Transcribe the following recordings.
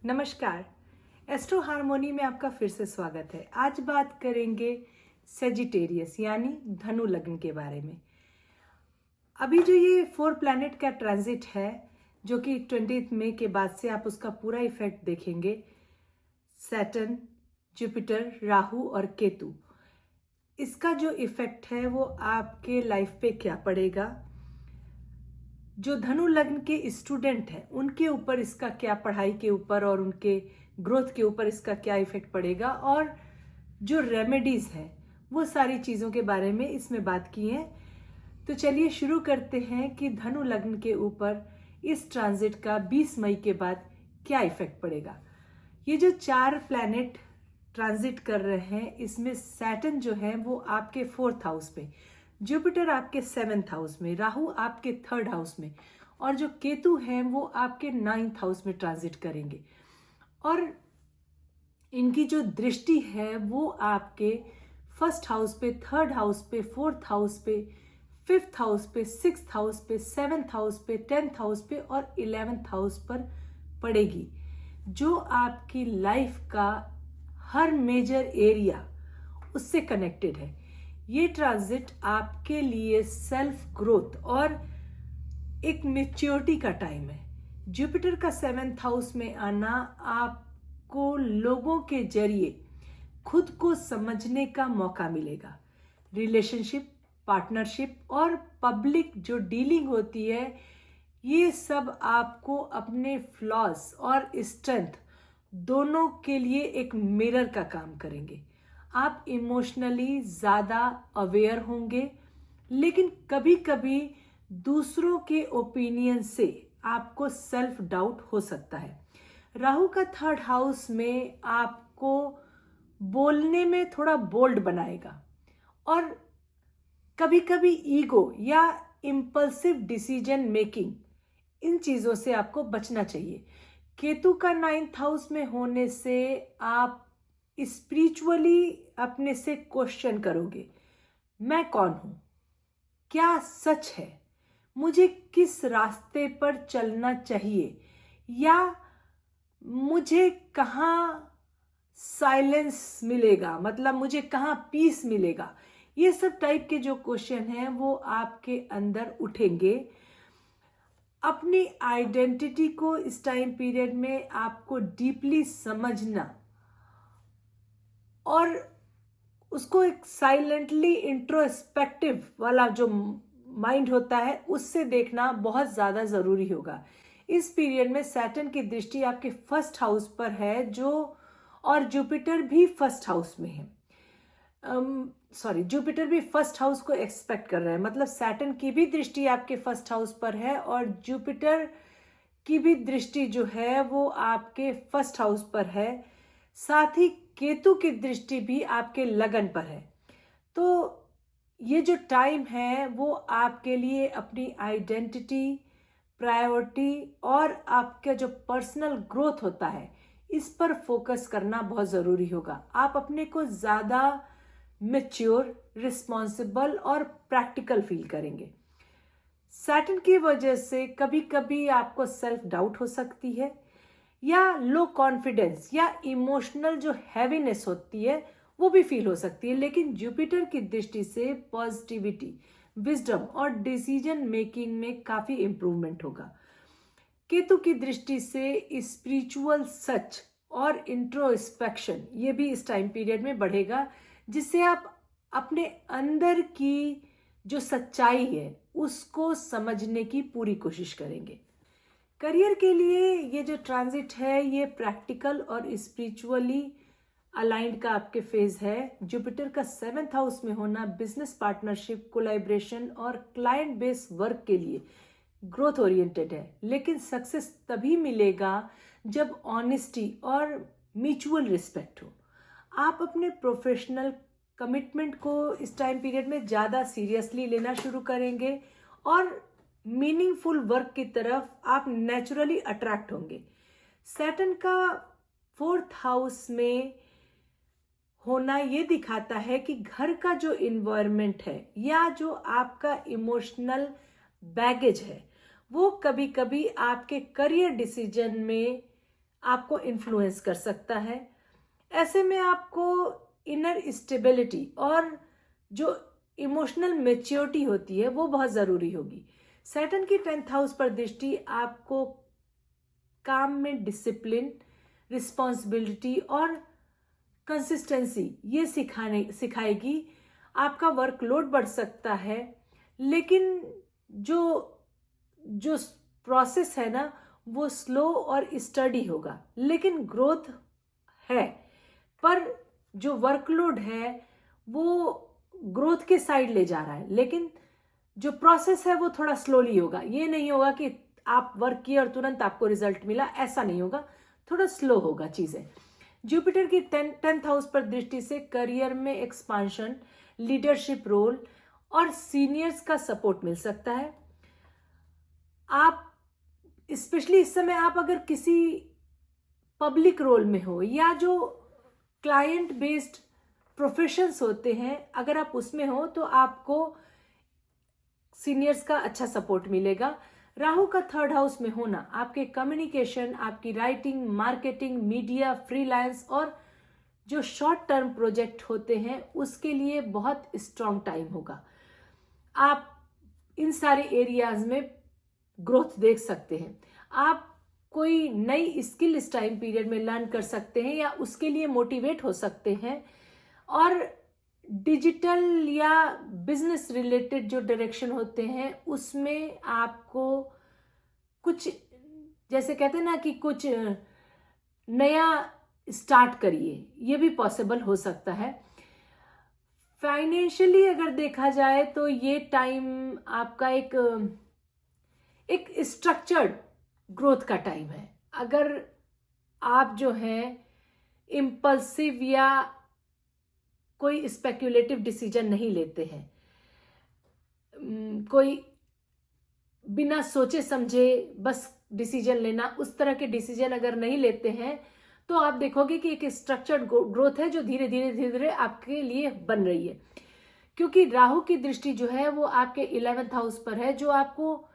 नमस्कार। Astro harmony में आपका फिर से स्वागत है। आज बात करेंगे सेजिटेरियस यानी धनु लग्न के बारे में। अभी जो ये 4 प्लैनेट का ट्रांजिट है जो कि 20 मई के बाद से आप उसका पूरा इफेक्ट देखेंगे। सैटर्न, जुपिटर, राहु और केतु, इसका जो इफेक्ट है वो आपके लाइफ पे क्या पड़ेगा, जो धनु लग्न के स्टूडेंट हैं उनके ऊपर इसका क्या, पढ़ाई के ऊपर और उनके ग्रोथ के ऊपर इसका क्या इफेक्ट पड़ेगा, और जो रेमेडीज हैं वो सारी चीज़ों के बारे में इसमें बात की है। तो चलिए शुरू करते हैं कि धनु लग्न के ऊपर इस ट्रांजिट का 20 मई के बाद क्या इफेक्ट पड़ेगा। ये जो 4 प्लैनेट ट्रांजिट कर रहे हैं इसमें सैटर्न जो है वो आपके 4th हाउस में, जुपिटर आपके 7th हाउस में, राहु आपके 3rd हाउस में और जो केतु हैं वो आपके 9th हाउस में ट्रांजिट करेंगे। और इनकी जो दृष्टि है वो आपके 1st हाउस पे, 3rd हाउस पे, 4th हाउस पे, 5th हाउस पे, 6th हाउस पे, 7th हाउस पे, 10th हाउस पे और 11th हाउस पर पड़ेगी, जो आपकी लाइफ का हर मेजर एरिया उससे कनेक्टेड है। ये ट्रांजिट आपके लिए सेल्फ ग्रोथ और एक मैच्योरिटी का टाइम है। जुपिटर का 7th हाउस में आना आपको लोगों के जरिए खुद को समझने का मौका मिलेगा। रिलेशनशिप, पार्टनरशिप और पब्लिक जो डीलिंग होती है, ये सब आपको अपने फ्लॉज और स्ट्रेंथ दोनों के लिए एक मिरर का काम करेंगे। आप इमोशनली ज़्यादा अवेयर होंगे, लेकिन कभी कभी दूसरों के ओपिनियन से आपको सेल्फ डाउट हो सकता है। राहु का 3rd हाउस में आपको बोलने में थोड़ा बोल्ड बनाएगा और कभी कभी ईगो या इम्पल्सिव डिसीजन मेकिंग, इन चीज़ों से आपको बचना चाहिए। केतु का 9th हाउस में होने से आप स्पिरिचुअली अपने से क्वेश्चन करोगे, मैं कौन हूं, क्या सच है, मुझे किस रास्ते पर चलना चाहिए, या मुझे कहाँ साइलेंस मिलेगा, मतलब मुझे कहाँ पीस मिलेगा। ये सब टाइप के जो क्वेश्चन हैं वो आपके अंदर उठेंगे। अपनी आइडेंटिटी को इस टाइम पीरियड में आपको डीपली समझना और उसको एक साइलेंटली इंट्रोस्पेक्टिव वाला जो माइंड होता है उससे देखना बहुत ज़्यादा ज़रूरी होगा। इस पीरियड में सैटर्न की दृष्टि आपके 1st हाउस पर है, जो और जुपिटर भी 1st हाउस में है। जुपिटर भी 1st हाउस को एक्सपेक्ट कर रहा है, मतलब सैटर्न की भी दृष्टि आपके 1st हाउस पर है और जुपिटर की भी दृष्टि जो है वो आपके 1st हाउस पर है। साथ ही केतु की दृष्टि भी आपके लगन पर है। तो ये जो टाइम है वो आपके लिए अपनी आइडेंटिटी, प्रायोरिटी और आपका जो पर्सनल ग्रोथ होता है इस पर फोकस करना बहुत ज़रूरी होगा। आप अपने को ज़्यादा मैच्योर, रिस्पॉन्सिबल और प्रैक्टिकल फील करेंगे। सैटर्न की वजह से कभी कभी आपको सेल्फ डाउट हो सकती है या लो कॉन्फिडेंस या इमोशनल जो हैवीनेस होती है वो भी फील हो सकती है, लेकिन जुपिटर की दृष्टि से पॉजिटिविटी, विजडम और डिसीजन मेकिंग में काफ़ी इम्प्रूवमेंट होगा। केतु की दृष्टि से स्पिरिचुअल सच और इंट्रोस्पेक्शन ये भी इस टाइम पीरियड में बढ़ेगा, जिससे आप अपने अंदर की जो सच्चाई है उसको समझने की पूरी कोशिश करेंगे। करियर के लिए ये जो ट्रांजिट है ये प्रैक्टिकल और स्पिरिचुअली अलाइंड का आपके फेज है। जुपिटर का 7th हाउस में होना बिजनेस पार्टनरशिप, कोलैबोरेशन और क्लाइंट बेस्ड वर्क के लिए ग्रोथ ओरिएंटेड है, लेकिन सक्सेस तभी मिलेगा जब ऑनेस्टी और म्यूचुअल रिस्पेक्ट हो। आप अपने प्रोफेशनल कमिटमेंट को इस टाइम पीरियड में ज़्यादा सीरियसली लेना शुरू करेंगे और मीनिंगफुल वर्क की तरफ आप नेचुरली अट्रैक्ट होंगे। सैटर्न का 4th हाउस में होना ये दिखाता है कि घर का जो इन्वायरमेंट है या जो आपका इमोशनल बैगेज है वो कभी कभी आपके करियर डिसीजन में आपको इन्फ्लुएंस कर सकता है। ऐसे में आपको इनर स्टेबिलिटी और जो इमोशनल मेच्योरिटी होती है वो बहुत ज़रूरी होगी। सैटर्न की 10th हाउस पर दृष्टि आपको काम में डिसिप्लिन, रिस्पॉन्सिबिलिटी और कंसिस्टेंसी ये सिखाएगी। आपका वर्कलोड बढ़ सकता है, लेकिन जो जो प्रोसेस है ना वो स्लो और स्टडी होगा, लेकिन ग्रोथ है। पर जो वर्कलोड है वो ग्रोथ के साइड ले जा रहा है, लेकिन जो प्रोसेस है वो थोड़ा स्लोली होगा। ये नहीं होगा कि आप वर्क किए और तुरंत आपको रिजल्ट मिला, ऐसा नहीं होगा, थोड़ा स्लो होगा चीजें। जुपिटर की 10th हाउस पर दृष्टि से करियर में एक्सपांशन, लीडरशिप रोल और सीनियर्स का सपोर्ट मिल सकता है। आप स्पेशली इस समय आप अगर किसी पब्लिक रोल में हो या जो क्लाइंट बेस्ड प्रोफेशंस होते हैं, अगर आप उसमें हो तो आपको सीनियर्स का अच्छा सपोर्ट मिलेगा। राहु का 3rd हाउस में होना आपके कम्युनिकेशन, आपकी राइटिंग, मार्केटिंग, मीडिया, फ्रीलांस और जो शॉर्ट टर्म प्रोजेक्ट होते हैं उसके लिए बहुत स्ट्रॉन्ग टाइम होगा। आप इन सारे एरियाज में ग्रोथ देख सकते हैं। आप कोई नई स्किल इस टाइम पीरियड में लर्न कर सकते हैं या उसके लिए मोटिवेट हो सकते हैं। और डिजिटल या बिजनेस रिलेटेड जो डायरेक्शन होते हैं उसमें आपको कुछ, जैसे कहते हैं ना कि कुछ नया स्टार्ट करिए, ये भी पॉसिबल हो सकता है। फाइनेंशियली अगर देखा जाए तो ये टाइम आपका एक स्ट्रक्चर्ड ग्रोथ का टाइम है। अगर आप जो है इम्पल्सिव या कोई स्पेक्युलेटिव डिसीजन नहीं लेते हैं, कोई बिना सोचे समझे बस डिसीजन लेना, उस तरह के डिसीजन अगर नहीं लेते हैं तो आप देखोगे कि एक स्ट्रक्चर्ड ग्रोथ है जो धीरे धीरे आपके लिए बन रही है। क्योंकि राहु की दृष्टि जो है वो आपके 11th हाउस पर है, जो आपको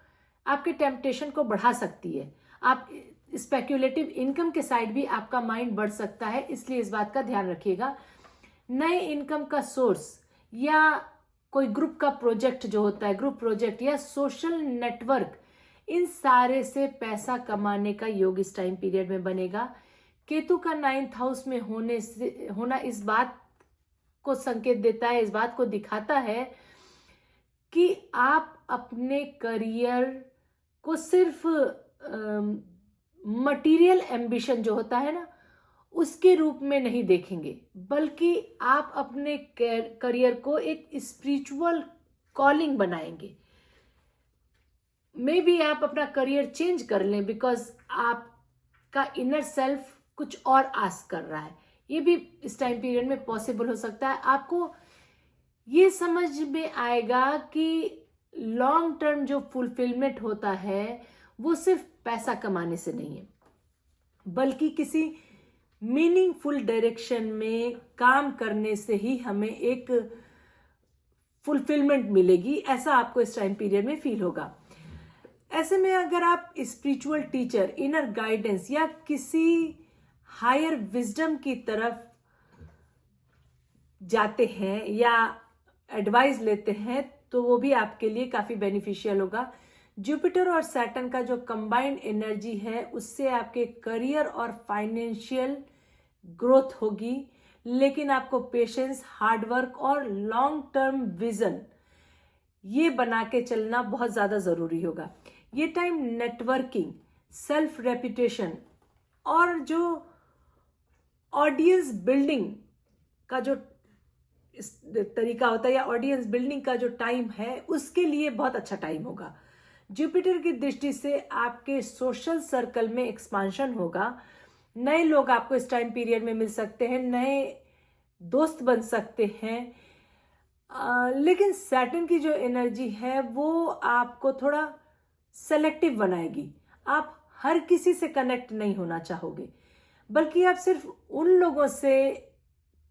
आपके टेम्पटेशन को बढ़ा सकती है। आप स्पेक्युलेटिव इनकम के साइड भी आपका माइंड बढ़ सकता है, इसलिए इस बात का ध्यान रखिएगा। नए इनकम का सोर्स या कोई ग्रुप का प्रोजेक्ट जो होता है, ग्रुप प्रोजेक्ट या सोशल नेटवर्क, इन सारे से पैसा कमाने का योग इस टाइम पीरियड में बनेगा। केतु का 9th हाउस में होना इस बात को संकेत देता है, इस बात को दिखाता है कि आप अपने करियर को सिर्फ मटेरियल एम्बिशन जो होता है ना उसके रूप में नहीं देखेंगे, बल्कि आप अपने करियर को एक स्पिरिचुअल कॉलिंग बनाएंगे। मे बी आप अपना करियर चेंज कर लें बिकॉज आपका इनर सेल्फ कुछ और आस कर रहा है। ये भी इस टाइम पीरियड में पॉसिबल हो सकता है। आपको ये समझ में आएगा कि लॉन्ग टर्म जो फुलफिलमेंट होता है वो सिर्फ पैसा कमाने से नहीं है, बल्कि किसी मीनिंगफुल डायरेक्शन में काम करने से ही हमें एक फुलफिलमेंट मिलेगी। ऐसा आपको इस टाइम पीरियड में फील होगा। ऐसे में अगर आप स्पिरिचुअल टीचर, इनर गाइडेंस या किसी हायर विजडम की तरफ जाते हैं या एडवाइस लेते हैं तो वो भी आपके लिए काफी बेनिफिशियल होगा। जुपिटर और सैटर्न का जो कंबाइंड एनर्जी है उससे आपके करियर और फाइनेंशियल ग्रोथ होगी, लेकिन आपको पेशेंस, हार्डवर्क और लॉन्ग टर्म विजन ये बना के चलना बहुत ज्यादा जरूरी होगा। ये टाइम नेटवर्किंग, सेल्फ रेपुटेशन और जो ऑडियंस बिल्डिंग का जो तरीका होता है या ऑडियंस बिल्डिंग का जो टाइम है उसके लिए बहुत अच्छा टाइम होगा। जुपिटर की दृष्टि से आपके सोशल सर्कल में एक्सपांशन होगा। नए लोग आपको इस टाइम पीरियड में मिल सकते हैं, नए दोस्त बन सकते हैं। लेकिन सैटर्न की जो एनर्जी है वो आपको थोड़ा सेलेक्टिव बनाएगी। आप हर किसी से कनेक्ट नहीं होना चाहोगे, बल्कि आप सिर्फ उन लोगों से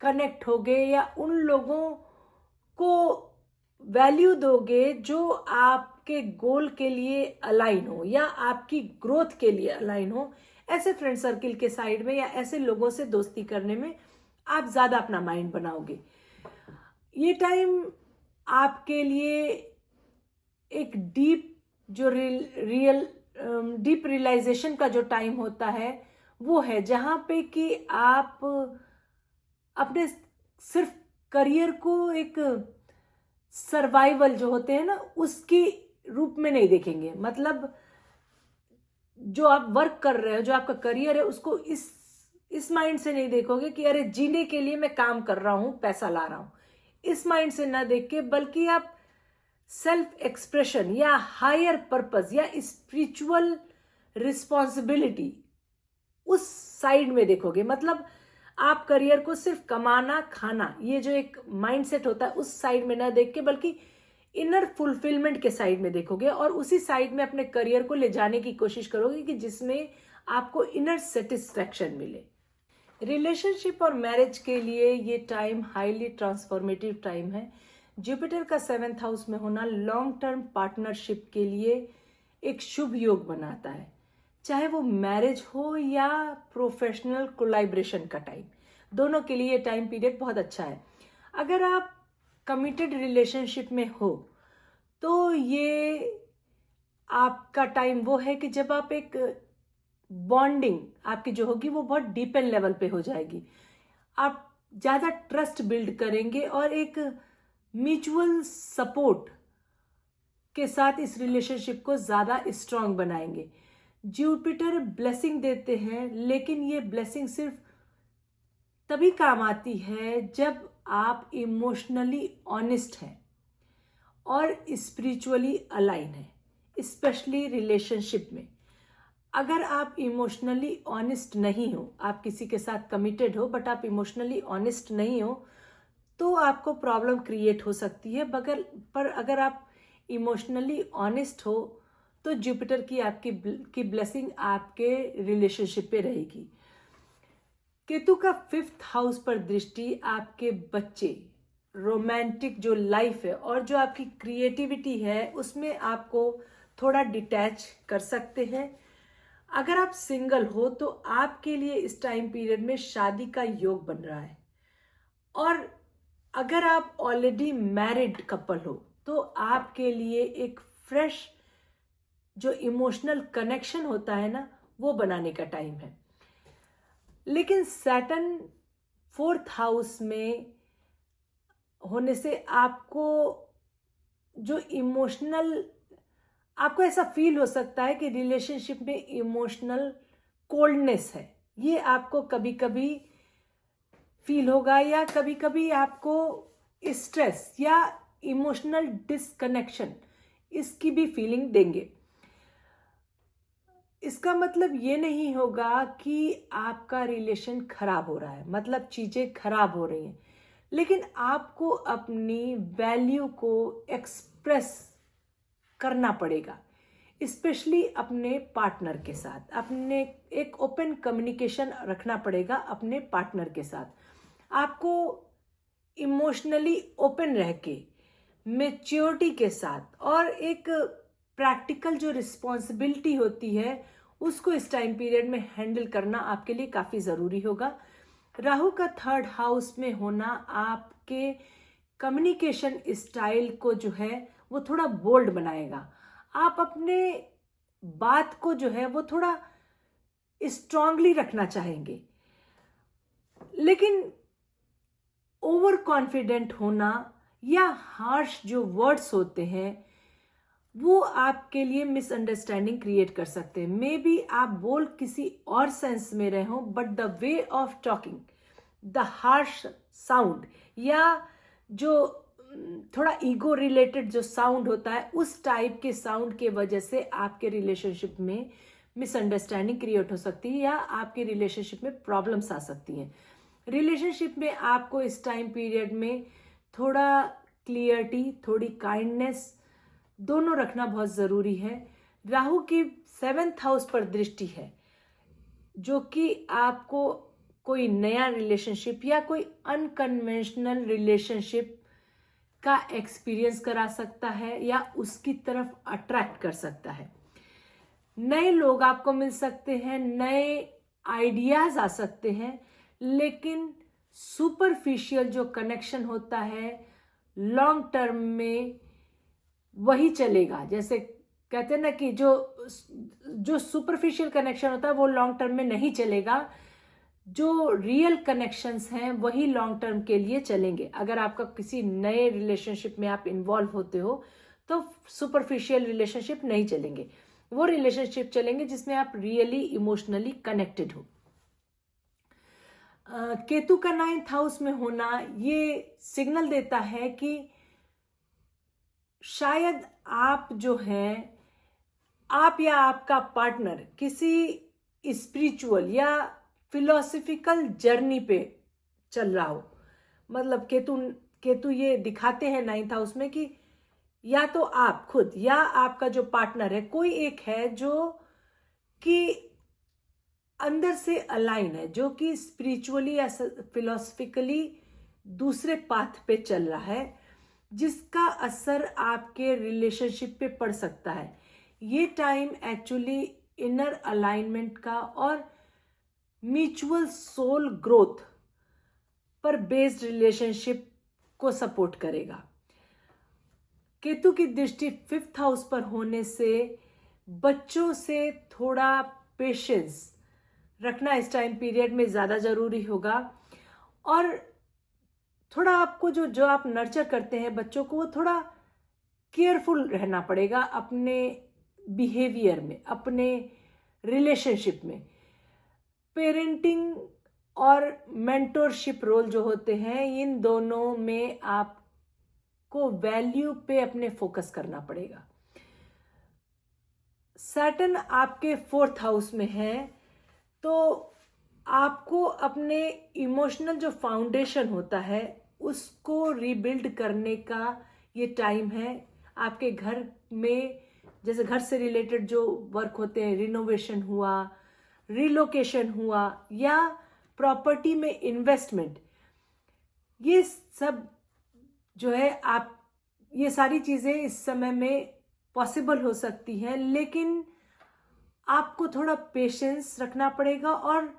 कनेक्ट होगे या उन लोगों को वैल्यू दोगे जो आपके गोल के लिए अलाइन हो या आपकी ग्रोथ के लिए अलाइन हो। ऐसे फ्रेंड सर्किल के साइड में या ऐसे लोगों से दोस्ती करने में आप ज़्यादा अपना माइंड बनाओगे। ये टाइम आपके लिए एक डीप रियलाइजेशन का जो टाइम होता है वो है, जहाँ पे कि आप अपने सिर्फ करियर को एक सर्वाइवल जो होते हैं ना उसके रूप में नहीं देखेंगे। मतलब जो आप वर्क कर रहे हो, जो आपका करियर है, उसको इस माइंड से नहीं देखोगे कि अरे जीने के लिए मैं काम कर रहा हूं, पैसा ला रहा हूं, इस माइंड से ना देख के, बल्कि आप सेल्फ एक्सप्रेशन या हायर पर्पस या स्पिरिचुअल रिस्पॉन्सिबिलिटी उस साइड में देखोगे। मतलब आप करियर को सिर्फ कमाना खाना, ये जो एक माइंडसेट होता है, उस साइड में ना देख के, बल्कि इनर फुलफिलमेंट के साइड में देखोगे और उसी साइड में अपने करियर को ले जाने की कोशिश करोगे कि जिसमें आपको इनर सेटिस्फैक्शन मिले। रिलेशनशिप और मैरिज के लिए ये टाइम हाईली ट्रांसफॉर्मेटिव टाइम है। जुपिटर का 7th हाउस में होना लॉन्ग टर्म पार्टनरशिप के लिए एक शुभ योग बनाता है, चाहे वो मैरिज हो या प्रोफेशनल कोलैबोरेशन का टाइम, दोनों के लिए ये टाइम पीरियड बहुत अच्छा है। अगर आप कमिटेड रिलेशनशिप में हो तो ये आपका टाइम वो है कि जब आप एक बॉन्डिंग आपकी जो होगी वो बहुत डीप एंड लेवल पे हो जाएगी। आप ज़्यादा ट्रस्ट बिल्ड करेंगे और एक म्यूचुअल सपोर्ट के साथ इस रिलेशनशिप को ज़्यादा स्ट्रांग बनाएंगे। जुपिटर ब्लेसिंग देते हैं, लेकिन ये ब्लेसिंग सिर्फ तभी काम आती है जब आप इमोशनली ऑनेस्ट हैं और स्पिरिचुअली अलाइन हैं, स्पेशली रिलेशनशिप में। अगर आप इमोशनली ऑनेस्ट नहीं हो, आप किसी के साथ कमिटेड हो बट आप इमोशनली ऑनेस्ट नहीं हो, तो आपको प्रॉब्लम क्रिएट हो सकती है। पर अगर आप इमोशनली ऑनेस्ट हो तो जुपिटर की आपकी ब्लेसिंग आपके रिलेशनशिप पे रहेगी। केतु का 5th हाउस पर दृष्टि आपके बच्चे, रोमांटिक जो लाइफ है और जो आपकी क्रिएटिविटी है उसमें आपको थोड़ा डिटैच कर सकते हैं। अगर आप सिंगल हो तो आपके लिए इस टाइम पीरियड में शादी का योग बन रहा है, और अगर आप ऑलरेडी मैरिड कपल हो तो आपके लिए एक फ्रेश जो इमोशनल कनेक्शन होता है ना वो बनाने का टाइम है। लेकिन सैटर्न 4th हाउस में होने से आपको जो इमोशनल, आपको ऐसा फील हो सकता है कि रिलेशनशिप में इमोशनल कोल्डनेस है, ये आपको कभी कभी फील होगा, या कभी कभी आपको स्ट्रेस या इमोशनल डिसकनेक्शन इसकी भी फीलिंग देंगे। इसका मतलब ये नहीं होगा कि आपका रिलेशन खराब हो रहा है, मतलब चीज़ें खराब हो रही हैं, लेकिन आपको अपनी वैल्यू को एक्सप्रेस करना पड़ेगा, स्पेशली अपने पार्टनर के साथ। अपने एक ओपन कम्युनिकेशन रखना पड़ेगा अपने पार्टनर के साथ। आपको इमोशनली ओपन रह के, मैच्योरिटी के साथ और एक प्रैक्टिकल जो रिस्पॉन्सिबिलिटी होती है उसको इस टाइम पीरियड में हैंडल करना आपके लिए काफ़ी ज़रूरी होगा। राहु का 3rd हाउस में होना आपके कम्युनिकेशन स्टाइल को जो है वो थोड़ा बोल्ड बनाएगा। आप अपने बात को जो है वो थोड़ा स्ट्रांगली रखना चाहेंगे, लेकिन ओवर कॉन्फिडेंट होना या हार्श जो वर्ड्स होते हैं वो आपके लिए मिसअंडरस्टैंडिंग क्रिएट कर सकते हैं। मे बी आप बोल किसी और सेंस में रहे हो, but the way of talking, the harsh sound या जो थोड़ा ईगो रिलेटेड जो साउंड होता है, उस टाइप के साउंड के वजह से आपके रिलेशनशिप में मिसअंडरस्टैंडिंग क्रिएट हो सकती है या आपके रिलेशनशिप में प्रॉब्लम्स आ सकती हैं। रिलेशनशिप में आपको इस टाइम पीरियड में थोड़ा क्लियरिटी, थोड़ी काइंडनेस दोनों रखना बहुत ज़रूरी है। राहु की 7th हाउस पर दृष्टि है, जो कि आपको कोई नया रिलेशनशिप या कोई अनकन्वेंशनल रिलेशनशिप का एक्सपीरियंस करा सकता है या उसकी तरफ अट्रैक्ट कर सकता है। नए लोग आपको मिल सकते हैं, नए आइडियाज आ सकते हैं, लेकिन सुपरफिशियल जो कनेक्शन होता है लॉन्ग टर्म में वही चलेगा। जैसे कहते हैं ना कि जो जो सुपरफिशियल कनेक्शन होता है वो लॉन्ग टर्म में नहीं चलेगा, जो रियल कनेक्शंस हैं वही लॉन्ग टर्म के लिए चलेंगे। अगर आपका किसी नए रिलेशनशिप में आप इन्वॉल्व होते हो तो सुपरफिशियल रिलेशनशिप नहीं चलेंगे, वो रिलेशनशिप चलेंगे जिसमें आप रियली इमोशनली कनेक्टेड हो। केतु का 9th हाउस में होना ये सिग्नल देता है कि शायद आप जो हैं, आप या आपका पार्टनर किसी स्पिरिचुअल या फिलोसफिकल जर्नी पे चल रहा हो। मतलब केतु ये दिखाते हैं 9th हाउस में कि या तो आप खुद या आपका जो पार्टनर है, कोई एक है जो कि अंदर से अलाइन है, जो कि स्पिरिचुअली या फिलोसफिकली दूसरे पाथ पे चल रहा है, जिसका असर आपके रिलेशनशिप पे पड़ सकता है। ये टाइम एक्चुअली इनर अलाइनमेंट का और म्यूचुअल सोल ग्रोथ पर बेस्ड रिलेशनशिप को सपोर्ट करेगा। केतु की दृष्टि 5th हाउस पर होने से बच्चों से थोड़ा पेशेंस रखना इस टाइम पीरियड में ज़्यादा ज़रूरी होगा, और थोड़ा आपको जो आप नर्चर करते हैं बच्चों को, वो थोड़ा केयरफुल रहना पड़ेगा अपने बिहेवियर में, अपने रिलेशनशिप में। पेरेंटिंग और मेंटोरशिप रोल जो होते हैं, इन दोनों में आपको वैल्यू पे अपने फोकस करना पड़ेगा। सैटर्न आपके 4th हाउस में है, तो आपको अपने इमोशनल जो फाउंडेशन होता है उसको रीबिल्ड करने का ये टाइम है। आपके घर में जैसे घर से रिलेटेड जो वर्क होते हैं, रिनोवेशन हुआ, रिलोकेशन हुआ या प्रॉपर्टी में इन्वेस्टमेंट, ये सब जो है आप ये सारी चीज़ें इस समय में पॉसिबल हो सकती हैं, लेकिन आपको थोड़ा पेशेंस रखना पड़ेगा और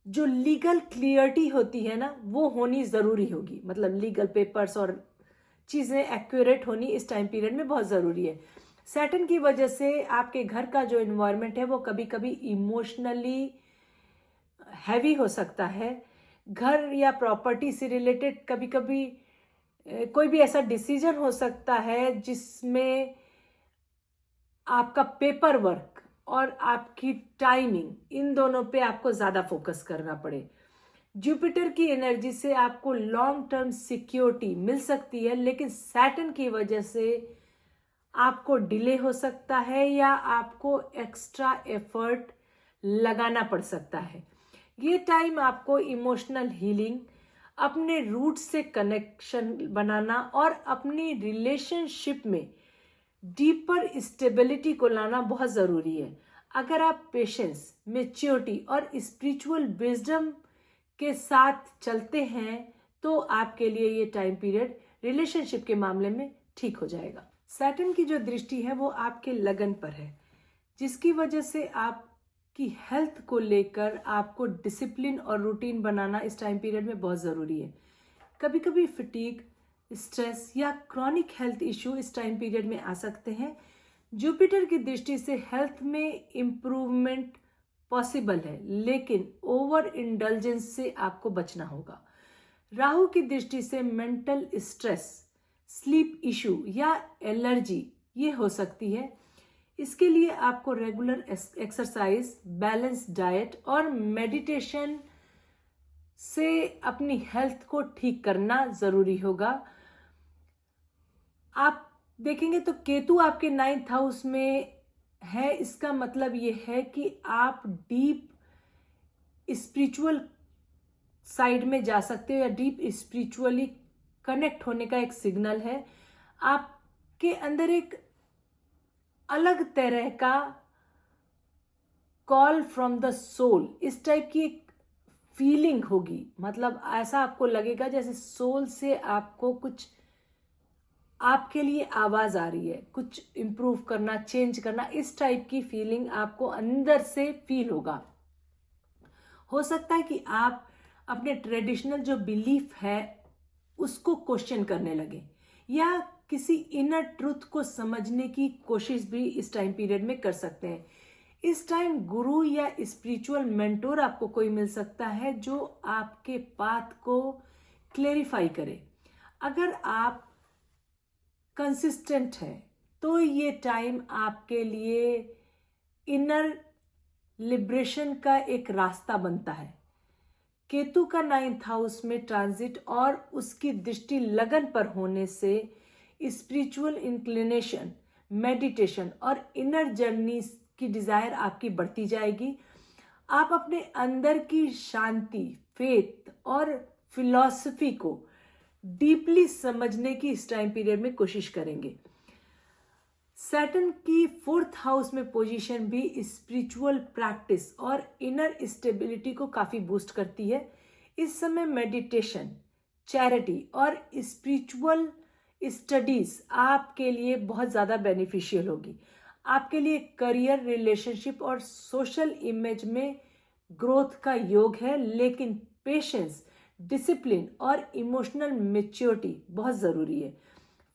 जो लीगल क्लियरिटी होती है ना वो होनी ज़रूरी होगी। मतलब लीगल पेपर्स और चीज़ें एक्यूरेट होनी इस टाइम पीरियड में बहुत ज़रूरी है। सैटर्न की वजह से आपके घर का जो इन्वायरमेंट है वो कभी कभी इमोशनली हैवी हो सकता है। घर या प्रॉपर्टी से रिलेटेड कभी कभी कोई भी ऐसा डिसीजन हो सकता है जिसमें आपका पेपर वर्क और आपकी टाइमिंग, इन दोनों पे आपको ज़्यादा फोकस करना पड़े। जुपिटर की एनर्जी से आपको लॉन्ग टर्म सिक्योरिटी मिल सकती है, लेकिन सैटर्न की वजह से आपको डिले हो सकता है या आपको एक्स्ट्रा एफर्ट लगाना पड़ सकता है। ये टाइम आपको इमोशनल हीलिंग, अपने रूट से कनेक्शन बनाना और अपनी रिलेशनशिप में डीपर स्टेबिलिटी को लाना बहुत ज़रूरी है। अगर आप पेशेंस, मैच्योरिटी और स्पिरिचुअल विजडम के साथ चलते हैं तो आपके लिए ये टाइम पीरियड रिलेशनशिप के मामले में ठीक हो जाएगा। सैटर्न की जो दृष्टि है वो आपके लगन पर है, जिसकी वजह से आपकी हेल्थ को लेकर आपको डिसिप्लिन और रूटीन बनाना इस टाइम पीरियड में बहुत ज़रूरी है। कभी कभी फटीग, स्ट्रेस या क्रॉनिक हेल्थ इश्यू इस टाइम पीरियड में आ सकते हैं। जुपिटर की दृष्टि से हेल्थ में इम्प्रूवमेंट पॉसिबल है, लेकिन ओवर इंडल्जेंस से आपको बचना होगा। राहु की दृष्टि से मेंटल स्ट्रेस, स्लीप इशू या एलर्जी ये हो सकती है। इसके लिए आपको रेगुलर एक्सरसाइज, बैलेंस डाइट और मेडिटेशन से अपनी हेल्थ को ठीक करना ज़रूरी होगा। आप देखेंगे तो केतु आपके 9th हाउस में है, इसका मतलब ये है कि आप डीप स्पिरिचुअल साइड में जा सकते हो या डीप स्पिरिचुअली कनेक्ट होने का एक सिग्नल है। आपके अंदर एक अलग तरह का कॉल फ्रॉम द सोल, इस टाइप की एक फीलिंग होगी। मतलब ऐसा आपको लगेगा जैसे सोल से आपको कुछ आपके लिए आवाज आ रही है, कुछ इम्प्रूव करना, चेंज करना, इस टाइप की फीलिंग आपको अंदर से फील होगा। हो सकता है कि आप अपने ट्रेडिशनल जो बिलीफ है उसको क्वेश्चन करने लगे, या किसी इनर ट्रुथ को समझने की कोशिश भी इस टाइम पीरियड में कर सकते हैं। इस टाइम गुरु या स्पिरिचुअल मेंटोर आपको कोई मिल सकता है जो आपके पाथ को क्लेरिफाई करे। अगर आप कंसिस्टेंट हैं तो ये टाइम आपके लिए इनर लिबरेशन का एक रास्ता बनता है। केतु का 9th हाउस में ट्रांजिट और उसकी दृष्टि लगन पर होने से स्पिरिचुअल इंक्लिनेशन, मेडिटेशन और इनर जर्नी की डिजायर आपकी बढ़ती जाएगी। आप अपने अंदर की शांति, फेथ और फिलॉसफी को डीपली समझने की इस टाइम पीरियड में कोशिश करेंगे। सैटर्न की 4th हाउस में पोजीशन भी स्पिरिचुअल प्रैक्टिस और इनर स्टेबिलिटी को काफी बूस्ट करती है। इस समय मेडिटेशन, चैरिटी और स्पिरिचुअल स्टडीज आपके लिए बहुत ज्यादा बेनिफिशियल होगी। आपके लिए करियर, रिलेशनशिप और सोशल इमेज में ग्रोथ का योग है, लेकिन पेशेंस, डिसिप्लिन और इमोशनल मैच्योरिटी बहुत जरूरी है।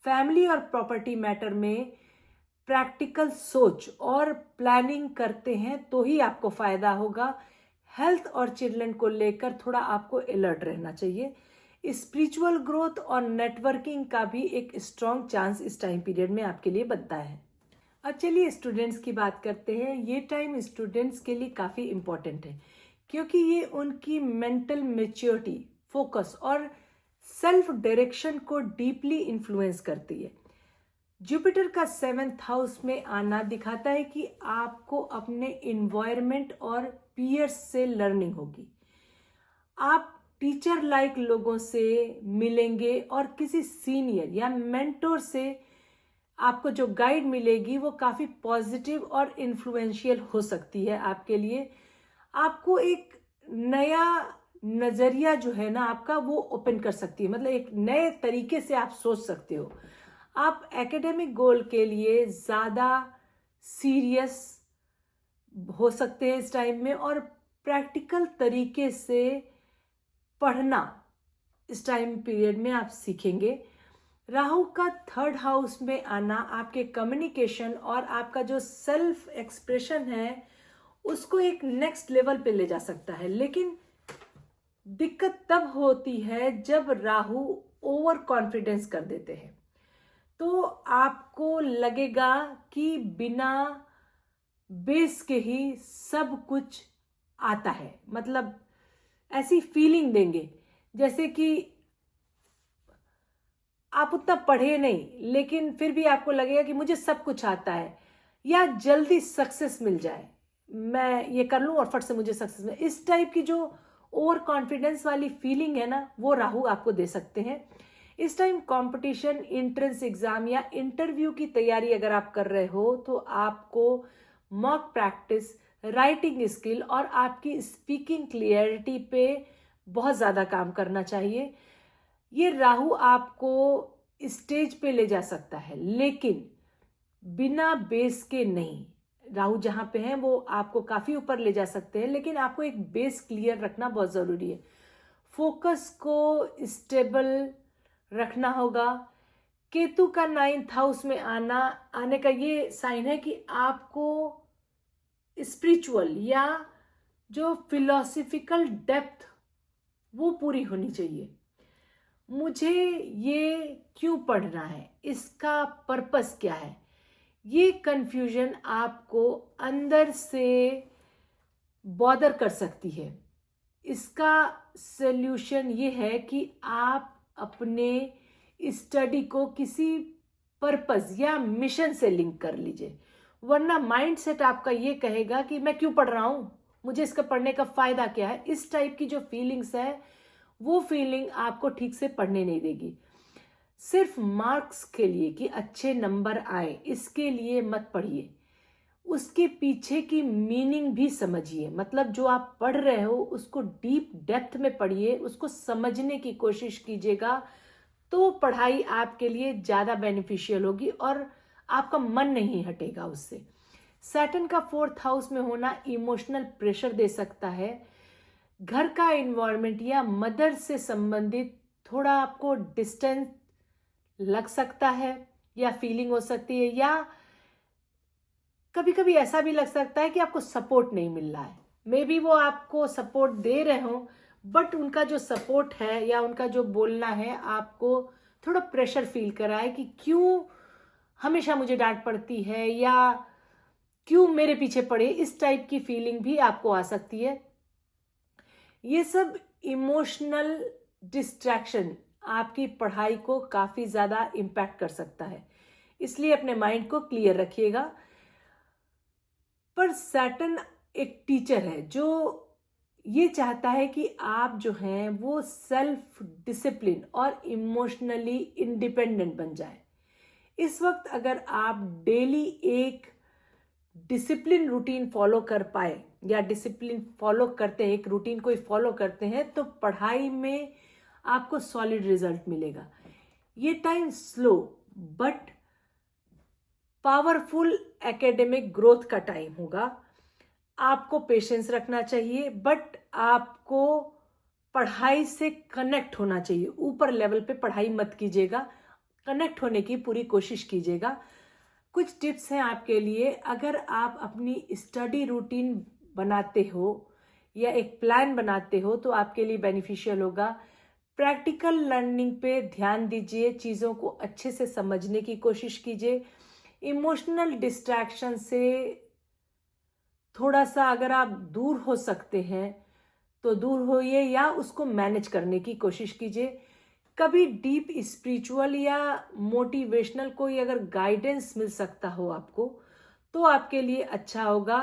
फैमिली और प्रॉपर्टी मैटर में प्रैक्टिकल सोच और प्लानिंग करते हैं तो ही आपको फायदा होगा। हेल्थ और चिल्ड्रन को लेकर थोड़ा आपको अलर्ट रहना चाहिए। स्पिरिचुअल ग्रोथ और नेटवर्किंग का भी एक स्ट्रॉन्ग चांस इस टाइम पीरियड में आपके लिए बनता है। अब चलिए स्टूडेंट्स की बात करते हैं। ये टाइम स्टूडेंट्स के लिए काफ़ी इम्पोर्टेंट है क्योंकि ये उनकी मेंटल मैच्योरिटी, फोकस और सेल्फ डायरेक्शन को डीपली इन्फ्लुएंस करती है। जुपिटर का 7th हाउस में आना दिखाता है कि आपको अपने इन्वायरमेंट और पीयर्स से लर्निंग होगी। आप टीचर लाइक लोगों से मिलेंगे और किसी सीनियर या मेंटोर से आपको जो गाइड मिलेगी वो काफ़ी पॉजिटिव और इन्फ्लुएंशियल हो सकती है आपके लिए। आपको एक नया नज़रिया जो है ना आपका, वो ओपन कर सकती है, मतलब एक नए तरीके से आप सोच सकते हो। आप एकेडमिक गोल के लिए ज़्यादा सीरियस हो सकते हैं इस टाइम में, और प्रैक्टिकल तरीके से पढ़ना इस टाइम पीरियड में आप सीखेंगे। राहु का 3rd हाउस में आना आपके कम्युनिकेशन और आपका जो सेल्फ एक्सप्रेशन है उसको एक नेक्स्ट लेवल पे ले जा सकता है, लेकिन दिक्कत तब होती है जब राहु ओवर कॉन्फिडेंस कर देते हैं। तो आपको लगेगा कि बिना बेस के ही सब कुछ आता है, मतलब ऐसी फीलिंग देंगे जैसे कि आप उतना पढ़े नहीं लेकिन फिर भी आपको लगेगा कि मुझे सब कुछ आता है, या जल्दी सक्सेस मिल जाए, मैं ये कर लूं और फट से मुझे सक्सेस मिले। इस टाइप की जो ओवर कॉन्फिडेंस वाली फीलिंग है ना, वो राहु आपको दे सकते हैं। इस टाइम कंपटीशन, एंट्रेंस एग्जाम या इंटरव्यू की तैयारी अगर आप कर रहे हो तो आपको मॉक प्रैक्टिस, राइटिंग स्किल और आपकी स्पीकिंग क्लियरिटी पे बहुत ज़्यादा काम करना चाहिए। ये राहु आपको स्टेज पे ले जा सकता है लेकिन बिना बेस के नहीं। राहु जहाँ पे हैं वो आपको काफ़ी ऊपर ले जा सकते हैं, लेकिन आपको एक बेस क्लियर रखना बहुत ज़रूरी है। फोकस को स्टेबल रखना होगा। केतु का 9th हाउस में आने का ये साइन है कि आपको स्पिरिचुअल या जो फिलोसफिकल डेप्थ वो पूरी होनी चाहिए। मुझे ये क्यों पढ़ना है, इसका पर्पस क्या है, ये कंफ्यूजन आपको अंदर से बॉदर कर सकती है। इसका सल्यूशन ये है कि आप अपने स्टडी को किसी पर्पस या मिशन से लिंक कर लीजिए, वरना माइंडसेट आपका ये कहेगा कि मैं क्यों पढ़ रहा हूँ, मुझे इसका पढ़ने का फायदा क्या है। इस टाइप की जो फीलिंग्स है वो फीलिंग आपको ठीक से पढ़ने नहीं देगी। सिर्फ मार्क्स के लिए कि अच्छे नंबर आए इसके लिए मत पढ़िए, उसके पीछे की मीनिंग भी समझिए। मतलब जो आप पढ़ रहे हो उसको डीप डेप्थ में पढ़िए, उसको समझने की कोशिश कीजिएगा, तो पढ़ाई आपके लिए ज़्यादा बेनिफिशियल होगी और आपका मन नहीं हटेगा उससे। सैटर्न का 4th हाउस में होना इमोशनल प्रेशर दे सकता है। घर का इन्वायरमेंट या मदर से संबंधित थोड़ा आपको डिस्टेंस लग सकता है या फीलिंग हो सकती है, या कभी कभी ऐसा भी लग सकता है कि आपको सपोर्ट नहीं मिल रहा है। मे बी वो आपको सपोर्ट दे रहे हो, बट उनका जो सपोर्ट है या उनका जो बोलना है आपको थोड़ा प्रेशर फील करा है कि क्यों हमेशा मुझे डांट पड़ती है या क्यों मेरे पीछे पड़े, इस टाइप की फीलिंग भी आपको आ सकती है। ये सब इमोशनल डिस्ट्रैक्शन आपकी पढ़ाई को काफ़ी ज़्यादा इम्पैक्ट कर सकता है, इसलिए अपने माइंड को क्लियर रखिएगा। पर सैटर्न एक टीचर है जो ये चाहता है कि आप जो हैं वो सेल्फ डिसिप्लिन और इमोशनली इंडिपेंडेंट बन जाए। इस वक्त अगर आप डेली एक डिसिप्लिन रूटीन फॉलो कर पाए या डिसिप्लिन फॉलो करते हैं, एक रूटीन को फॉलो करते हैं, तो पढ़ाई में आपको सॉलिड रिजल्ट मिलेगा। ये time slow but powerful academic growth का टाइम होगा। आपको पेशेंस रखना चाहिए, बट आपको पढ़ाई से कनेक्ट होना चाहिए। ऊपर लेवल पे पढ़ाई मत कीजिएगा, कनेक्ट होने की पूरी कोशिश कीजिएगा। कुछ टिप्स हैं आपके लिए। अगर आप अपनी स्टडी रूटीन बनाते हो या एक प्लान बनाते हो तो आपके लिए बेनिफिशियल होगा। प्रैक्टिकल लर्निंग पे ध्यान दीजिए, चीज़ों को अच्छे से समझने की कोशिश कीजिए। इमोशनल डिस्ट्रैक्शन से थोड़ा सा अगर आप दूर हो सकते हैं तो दूर होइए या उसको मैनेज करने की कोशिश कीजिए। कभी डीप स्पिरिचुअल या मोटिवेशनल कोई अगर गाइडेंस मिल सकता हो आपको तो आपके लिए अच्छा होगा।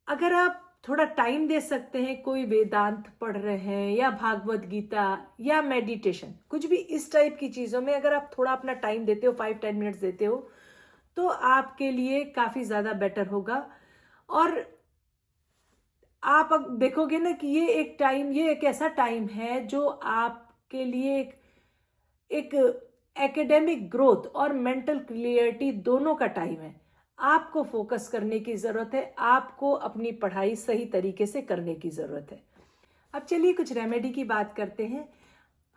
अगर आप थोड़ा टाइम दे सकते हैं, कोई वेदांत पढ़ रहे हैं या भागवत गीता या मेडिटेशन, कुछ भी इस टाइप की चीज़ों में अगर आप थोड़ा अपना टाइम देते हो, 5-10 मिनट्स देते हो, तो आपके लिए काफ़ी ज़्यादा बेटर होगा। और आप अब देखोगे ना कि ये एक ऐसा टाइम है जो आपके लिए एक एकेडमिक ग्रोथ और मेंटल क्लियरिटी दोनों का टाइम है। आपको फोकस करने की ज़रूरत है, आपको अपनी पढ़ाई सही तरीके से करने की ज़रूरत है। अब चलिए कुछ रेमेडी की बात करते हैं।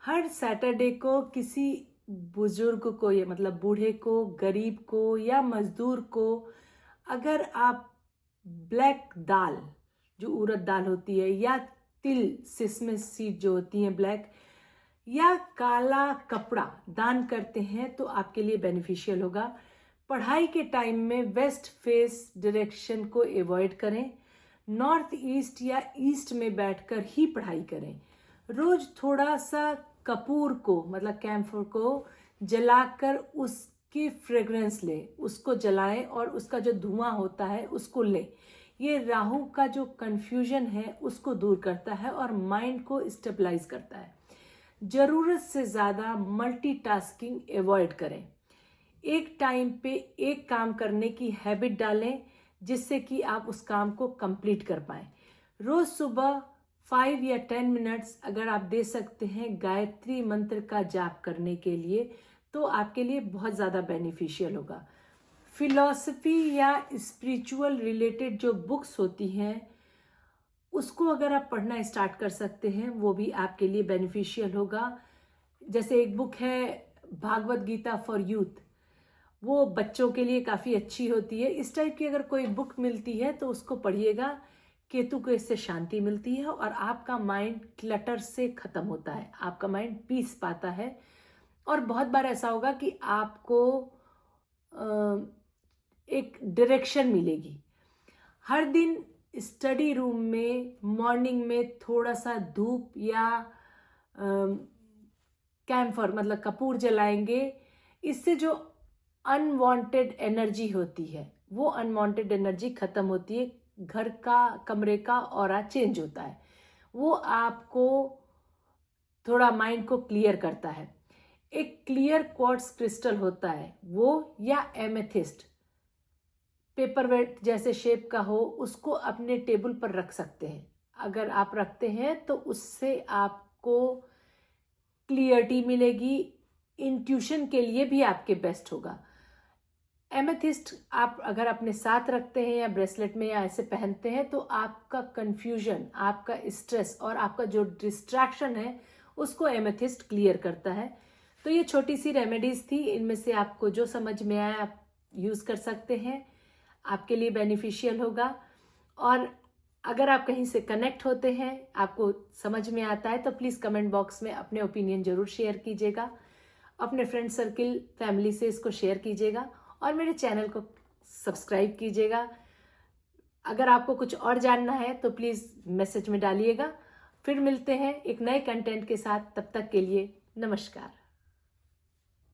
हर सैटरडे को किसी बुजुर्ग को, ये मतलब बूढ़े को, गरीब को या मजदूर को, अगर आप ब्लैक दाल, जो उड़द दाल होती है, या तिल, सिसमे सीड जो होती हैं ब्लैक, या काला कपड़ा दान करते हैं तो आपके लिए बेनिफिशियल होगा। पढ़ाई के टाइम में वेस्ट फेस डायरेक्शन को अवॉइड करें। नॉर्थ ईस्ट या ईस्ट में बैठकर ही पढ़ाई करें। रोज थोड़ा सा कपूर को, मतलब कैम्फर को जलाकर उसकी फ्रेग्रेंस लें, उसको जलाएं और उसका जो धुआं होता है उसको लें। ये राहु का जो कंफ्यूजन है उसको दूर करता है और माइंड को स्टेबलाइज करता है। जरूरत से ज़्यादा मल्टीटास्किंग अवॉइड करें। एक टाइम पे एक काम करने की हैबिट डालें जिससे कि आप उस काम को कंप्लीट कर पाएं। रोज सुबह 5 या 10 मिनट्स अगर आप दे सकते हैं गायत्री मंत्र का जाप करने के लिए तो आपके लिए बहुत ज़्यादा बेनिफिशियल होगा। फिलॉसफी या स्पिरिचुअल रिलेटेड जो बुक्स होती हैं उसको अगर आप पढ़ना स्टार्ट कर सकते हैं, वो भी आपके लिए बेनिफिशियल होगा। जैसे एक बुक है भागवत गीता फॉर यूथ, वो बच्चों के लिए काफ़ी अच्छी होती है। इस टाइप की अगर कोई बुक मिलती है तो उसको पढ़िएगा। केतु को इससे शांति मिलती है और आपका माइंड क्लटर से ख़त्म होता है, आपका माइंड पीस पाता है। और बहुत बार ऐसा होगा कि आपको एक डायरेक्शन मिलेगी। हर दिन स्टडी रूम में मॉर्निंग में थोड़ा सा धूप या कैम्फर, मतलब कपूर जलाएंगे। इससे जो अनवांटेड एनर्जी होती है वो अनवांटेड एनर्जी खत्म होती है, घर का, कमरे का ऑरा चेंज होता है, वो आपको थोड़ा माइंड को क्लियर करता है। एक क्लियर क्वार्ट्ज क्रिस्टल होता है वो, या एमेथिस्ट पेपर वेट जैसे शेप का हो, उसको अपने टेबल पर रख सकते हैं। अगर आप रखते हैं तो उससे आपको क्लियरिटी मिलेगी, इंट्यूशन के लिए भी आपके बेस्ट होगा। एमेथिस्ट आप अगर अपने साथ रखते हैं या ब्रेसलेट में या ऐसे पहनते हैं तो आपका कंफ्यूजन, आपका स्ट्रेस और आपका जो डिस्ट्रैक्शन है उसको एमेथिस्ट क्लियर करता है। तो ये छोटी सी रेमेडीज थी, इनमें से आपको जो समझ में आया आप यूज कर सकते हैं, आपके लिए बेनिफिशियल होगा। और अगर आप कहीं से कनेक्ट होते हैं, आपको समझ में आता है, तो प्लीज कमेंट बॉक्स में अपने ओपिनियन जरूर शेयर कीजिएगा। अपने फ्रेंड सर्किल, फैमिली से इसको शेयर कीजिएगा और मेरे चैनल को सब्सक्राइब कीजिएगा। अगर आपको कुछ और जानना है तो प्लीज मैसेज में डालिएगा। फिर मिलते हैं एक नए कंटेंट के साथ, तब तक के लिए नमस्कार।